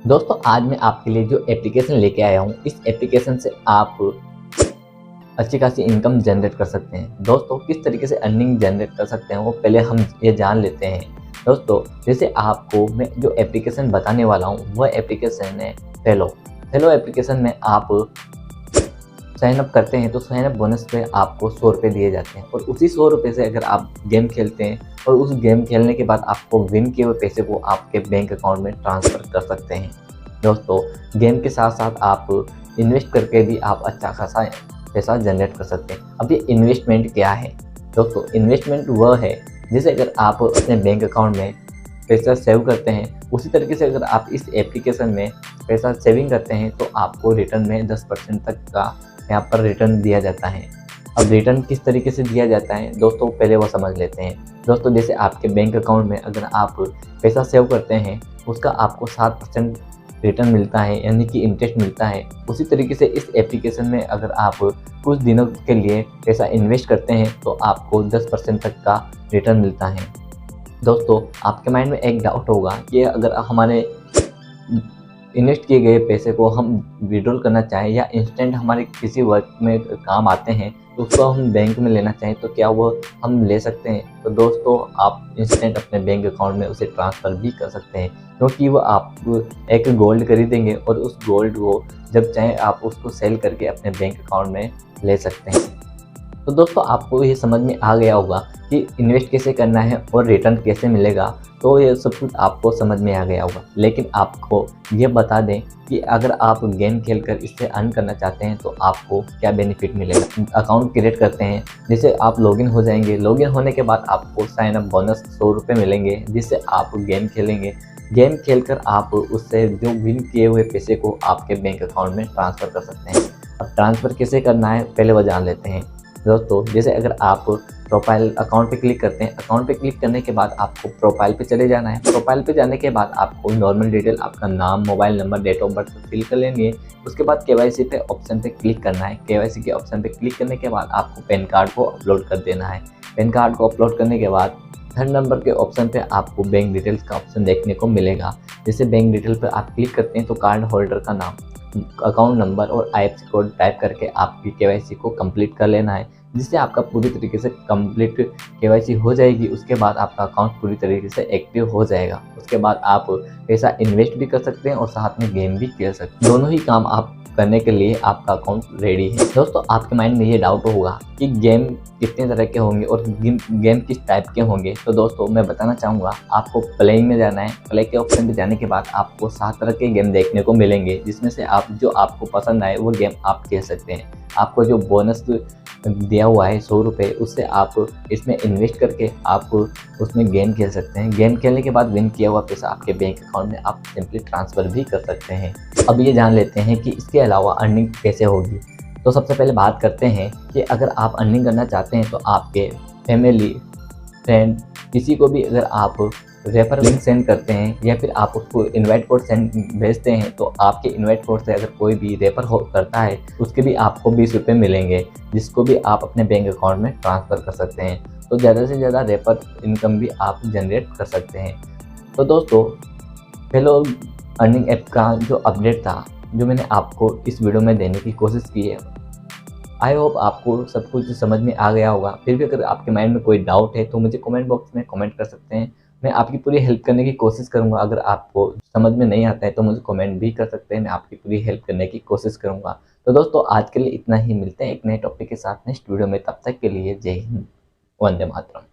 दोस्तों आज मैं आपके लिए जो एप्लीकेशन लेके आया हूँ, इस एप्लीकेशन से आप अच्छी खासी इनकम जनरेट कर सकते हैं। दोस्तों किस तरीके से अर्निंग जनरेट कर सकते हैं वो पहले हम ये जान लेते हैं। दोस्तों जैसे आपको मैं जो एप्लीकेशन बताने वाला हूँ वह एप्लीकेशन है फेलो। फेलो एप्लीकेशन में आप साइन अप करते हैं तो साइन अप बोनस पे आपको 100 रुपये दिए जाते हैं और उसी 100 रुपये से अगर आप गेम खेलते हैं और उस गेम खेलने के बाद आपको विन किए हुए पैसे को आपके बैंक अकाउंट में ट्रांसफ़र कर सकते हैं। दोस्तों गेम के साथ साथ आप इन्वेस्ट करके भी आप अच्छा खासा पैसा जनरेट कर सकते हैं। अब ये इन्वेस्टमेंट क्या है? दोस्तों इन्वेस्टमेंट वह है जैसे अगर आप अपने बैंक अकाउंट में पैसा सेव करते हैं, उसी तरीके से अगर आप इस एप्लीकेशन में पैसा सेविंग करते हैं तो आपको रिटर्न में 10% तक का यहाँ पर रिटर्न दिया जाता है। अब रिटर्न किस तरीके से दिया जाता है दोस्तों पहले वो समझ लेते हैं। दोस्तों जैसे आपके बैंक अकाउंट में अगर आप पैसा सेव करते हैं उसका आपको 7% रिटर्न मिलता है, यानी कि इंटरेस्ट मिलता है। उसी तरीके से इस एप्लीकेशन में अगर आप कुछ दिनों के लिए पैसा इन्वेस्ट करते हैं तो आपको 10% तक का रिटर्न मिलता है। दोस्तों आपके माइंड में एक डाउट होगा कि अगर हमारे इन्वेस्ट किए गए पैसे को हम विड्रॉल करना चाहें या इंस्टेंट हमारे किसी वर्क में काम आते हैं तो उसको हम बैंक में लेना चाहें तो क्या वो हम ले सकते हैं? तो दोस्तों आप इंस्टेंट अपने बैंक अकाउंट में उसे ट्रांसफ़र भी कर सकते हैं, क्योंकि वो आप एक गोल्ड खरीदेंगे और उस गोल्ड को जब चाहें आप उसको सेल करके अपने बैंक अकाउंट में ले सकते हैं। तो दोस्तों आपको ये समझ में आ गया होगा कि इन्वेस्ट कैसे करना है और रिटर्न कैसे मिलेगा, तो ये सब कुछ आपको समझ में आ गया होगा। लेकिन आपको ये बता दें कि अगर आप गेम खेलकर इससे अर्न करना चाहते हैं तो आपको क्या बेनिफिट मिलेगा। अकाउंट क्रिएट करते हैं, जैसे आप लॉगिन हो जाएंगे। लॉगिन होने के बाद आपको साइन अप बोनस 100 रुपये मिलेंगे, जिससे आप गेम खेलेंगे। गेम खेलकर आप उससे जो विन किए हुए पैसे को आपके बैंक अकाउंट में ट्रांसफ़र कर सकते हैं। अब ट्रांसफ़र कैसे करना है पहले वो जान लेते हैं। दोस्तों जैसे अगर आप प्रोफाइल अकाउंट पे क्लिक करते हैं, अकाउंट पे क्लिक करने के बाद आपको प्रोफाइल पे चले जाना है। प्रोफाइल पे जाने के बाद आपको नॉर्मल डिटेल, आपका नाम, mobile number, date of birth fill कर लेंगे। उसके बाद केवाईसी पे ऑप्शन पे क्लिक करना है। केवाईसी के ऑप्शन पे क्लिक करने के बाद आपको पैन कार्ड को अपलोड कर देना है। पैन कार्ड को अपलोड करने के बाद 3rd नंबर के ऑप्शन पे आपको बैंक डिटेल्स का ऑप्शन देखने को मिलेगा। जैसे बैंक डिटेल पर आप क्लिक करते हैं तो कार्ड होल्डर का नाम, अकाउंट नंबर और IFSC कोड टाइप करके आपकी केवाईसी को कंप्लीट कर लेना है, जिससे आपका पूरी तरीके से कंप्लीट केवाईसी हो जाएगी। उसके बाद आपका अकाउंट पूरी तरीके से एक्टिव हो जाएगा। उसके बाद आप पैसा इन्वेस्ट भी कर सकते हैं और साथ में गेम भी खेल सकते हैं। दोनों ही काम आप करने के लिए आपका अकाउंट रेडी है। दोस्तों आपके माइंड में ये डाउट होगा कि गेम कितने तरह के होंगे और गेम किस टाइप के होंगे। तो दोस्तों मैं बताना चाहूँगा, आपको प्लेइंग में जाना है। प्ले के ऑप्शन पे जाने के बाद आपको 7 तरह के गेम देखने को मिलेंगे, जिसमें से आप जो आपको पसंद आए वो गेम आप खेल सकते हैं। आपको जो बोनस दिया हुआ है 100 रुपये, उससे आप इसमें इन्वेस्ट करके आप उसमें गेम खेल सकते हैं। गेम खेलने के बाद विन किया हुआ पैसा आपके बैंक अकाउंट में आप सिंपली ट्रांसफ़र भी कर सकते हैं। अब ये जान लेते हैं कि इसके अलावा अर्निंग कैसे होगी। तो सबसे पहले बात करते हैं कि अगर आप अर्निंग करना चाहते हैं तो आपके फैमिली, फ्रेंड, किसी को भी अगर आप रेफर लिंक सेंड करते हैं या फिर आप उसको इनवाइट कोड भेजते हैं तो आपके इनवाइट कोड से अगर कोई भी रेफर करता है उसके भी आपको 20 रुपये मिलेंगे, जिसको भी आप अपने बैंक अकाउंट में ट्रांसफ़र कर सकते हैं। तो ज़्यादा से ज़्यादा रेफर इनकम भी आप जनरेट कर सकते हैं। तो दोस्तों फेलो अर्निंग ऐप का जो अपडेट था, जो मैंने आपको इस वीडियो में देने की कोशिश की है, आई होप आपको सब कुछ समझ में आ गया होगा। फिर भी अगर आपके माइंड में कोई डाउट है तो मुझे कमेंट बॉक्स में कमेंट कर सकते हैं। मैं आपकी पूरी हेल्प करने की कोशिश करूंगा। अगर आपको समझ में नहीं आता है तो मुझे कमेंट भी कर सकते हैं, मैं आपकी पूरी हेल्प करने की कोशिश करूंगा। तो दोस्तों आज के लिए इतना ही, मिलते हैं एक नए टॉपिक के साथ नेक्स्ट वीडियो में। तब तक के लिए जय हिंद, वंदे मातरम।